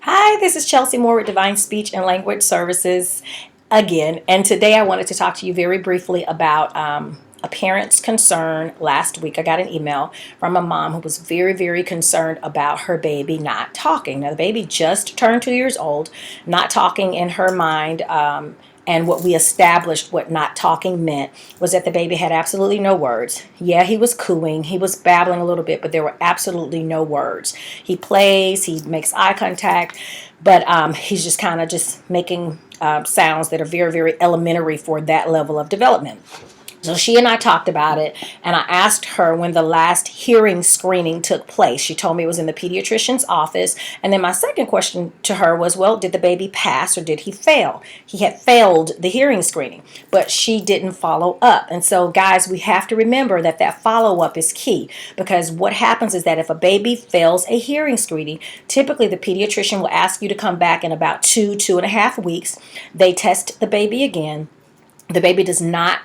Hi, this is Chelsea Moore with Divine Speech and Language Services again. And today I wanted to talk to you very briefly about a parent's concern. Last week I got an email from a mom who was very, very concerned about her baby not talking. Now, the baby just turned 2 years old, not talking in her mind. And what we established what not talking meant was that the baby had absolutely no words. Yeah, he was cooing, he was babbling a little bit, but there were absolutely no words. He plays, he makes eye contact, but he's just kind of just making sounds that are very, very elementary for that level of development. So she and I talked about it, and I asked her when the last hearing screening took place. She told me it was in the pediatrician's office. And then my second question to her was, well, did the baby pass or did he fail? He had failed the hearing screening, but she didn't follow up. And so, guys, we have to remember that that follow-up is key, because what happens is that if a baby fails a hearing screening, typically the pediatrician will ask you to come back in about 2.5 weeks. They test the baby again. The baby does not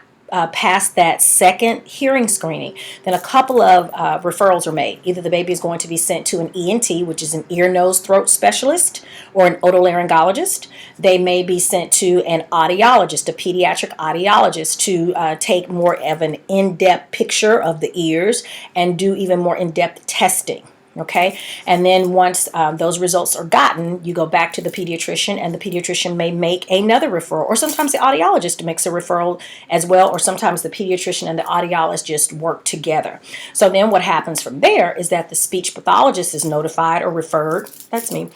pass that second hearing screening, then a couple of referrals are made. Either the baby is going to be sent to an ENT, which is an ear, nose, throat specialist, or an otolaryngologist. They may be sent to an audiologist, a pediatric audiologist, to take more of an in-depth picture of the ears and do even more in-depth testing. Okay, and then once those results are gotten, you go back to the pediatrician, and the pediatrician may make another referral, or sometimes the audiologist makes a referral as well, or sometimes the pediatrician and the audiologist just work together. So then what happens from there is that the speech pathologist is notified or referred. That's me.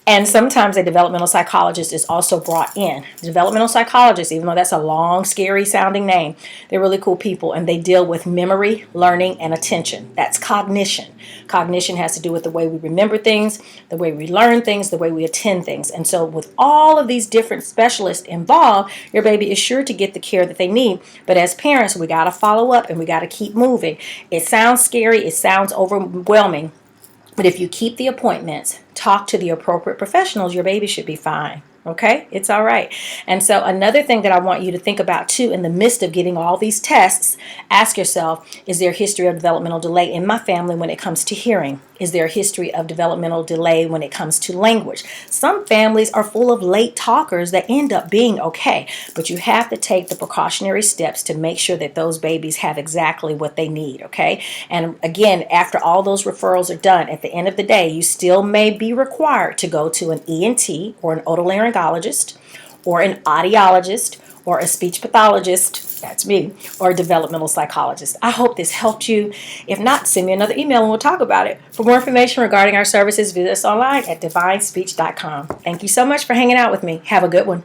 And sometimes a developmental psychologist is also brought in. Developmental psychologists, even though that's a long, scary sounding name, they're really cool people, and they deal with memory, learning, and attention. That's cognition. Cognition has to do with the way we remember things, the way we learn things, the way we attend things. And so with all of these different specialists involved, your baby is sure to get the care that they need. But as parents, we got to follow up and we got to keep moving. It sounds scary. It sounds overwhelming. But if you keep the appointments, talk to the appropriate professionals, your baby should be fine. Okay, it's all right. And so another thing that I want you to think about too, in the midst of getting all these tests, ask yourself, is there a history of developmental delay in my family when it comes to hearing? Is there a history of developmental delay when it comes to language? Some families are full of late talkers that end up being okay, but you have to take the precautionary steps to make sure that those babies have exactly what they need, okay? And again, after all those referrals are done, at the end of the day, you still may be required to go to an ENT or an otolaryngologist or an audiologist or a speech pathologist, that's me, or a developmental psychologist. I hope this helped you. If not, send me another email and we'll talk about it. For more information regarding our services, visit us online at divinespeech.com. Thank you so much for hanging out with me. Have a good one.